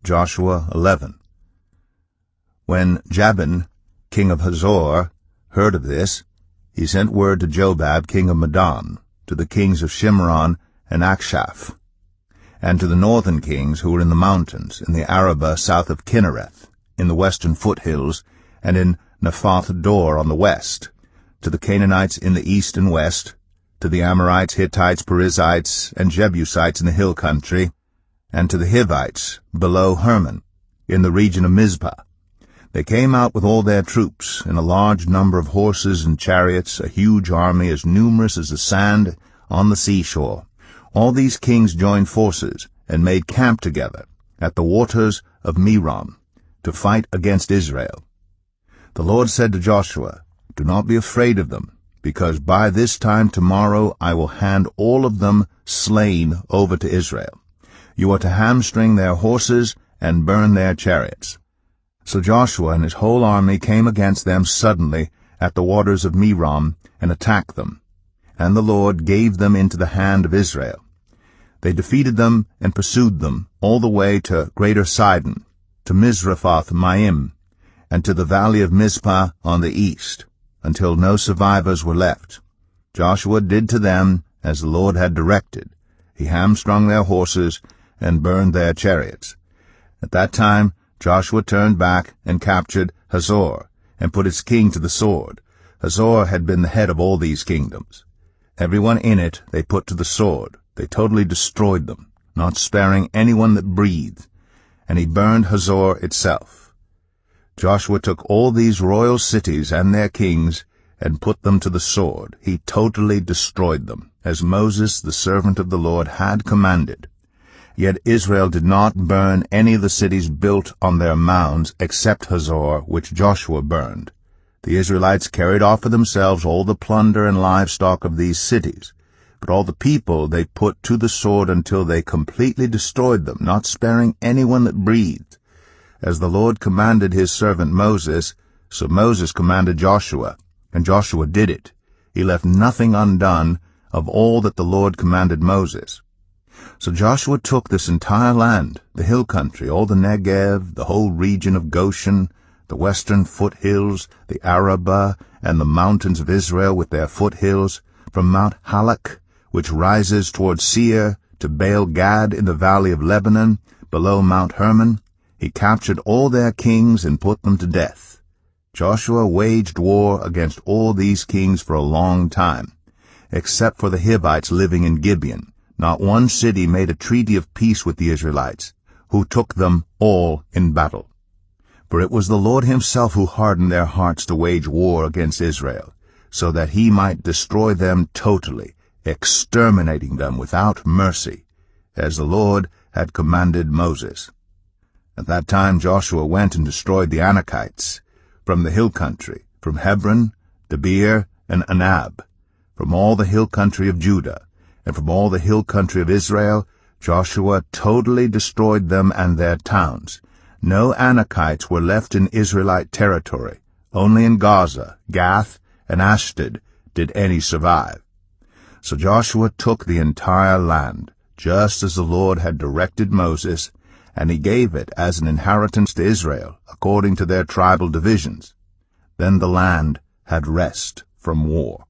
Joshua 11. When Jabin, king of Hazor, heard of this, he sent word to Jobab, king of Madon, to the kings of Shimron and Akshaph, and to the northern kings who were in the mountains, in the Arabah south of Kinnereth, in the western foothills, and in Naphath Dor on the west, to the Canaanites in the east and west, to the Amorites, Hittites, Perizzites, and Jebusites in the hill country, and to the Hivites below Hermon, in the region of Mizpah. They came out with all their troops, in a large number of horses and chariots, a huge army as numerous as the sand on the seashore. All these kings joined forces and made camp together at the waters of Merom to fight against Israel. The Lord said to Joshua, "Do not be afraid of them, because by this time tomorrow I will hand all of them slain over to Israel. You are to hamstring their horses and burn their chariots." So Joshua and his whole army came against them suddenly at the waters of Merom and attacked them, and the Lord gave them into the hand of Israel. They defeated them and pursued them all the way to Greater Sidon, to Mizraphoth-Maim, and to the valley of Mizpah on the east, until no survivors were left. Joshua did to them as the Lord had directed. He hamstrung their horses and burned their chariots. At that time Joshua turned back and captured Hazor, and put its king to the sword. Hazor had been the head of all these kingdoms. Everyone in it they put to the sword. They totally destroyed them, not sparing anyone that breathed, and he burned Hazor itself. Joshua took all these royal cities and their kings and put them to the sword. He totally destroyed them, as Moses, the servant of the Lord, had commanded. Yet Israel did not burn any of the cities built on their mounds except Hazor, which Joshua burned. The Israelites carried off for themselves all the plunder and livestock of these cities, but all the people they put to the sword until they completely destroyed them, not sparing anyone that breathed. As the Lord commanded his servant Moses, so Moses commanded Joshua, and Joshua did it. He left nothing undone of all that the Lord commanded Moses. So Joshua took this entire land, the hill country, all the Negev, the whole region of Goshen, the western foothills, the Arabah, and the mountains of Israel with their foothills, from Mount Halak, which rises toward Seir, to Baal-Gad in the valley of Lebanon, below Mount Hermon. He captured all their kings and put them to death. Joshua waged war against all these kings for a long time, except for the Hivites living in Gibeon. Not one city made a treaty of peace with the Israelites, who took them all in battle. For it was the Lord himself who hardened their hearts to wage war against Israel, so that he might destroy them totally, exterminating them without mercy, as the Lord had commanded Moses. At that time Joshua went and destroyed the Anakites from the hill country, from Hebron, Debir, and Anab, from all the hill country of Judah, and from all the hill country of Israel. Joshua totally destroyed them and their towns. No Anakites were left in Israelite territory. Only in Gaza, Gath, and Ashdod did any survive. So Joshua took the entire land, just as the Lord had directed Moses, and he gave it as an inheritance to Israel, according to their tribal divisions. Then the land had rest from war.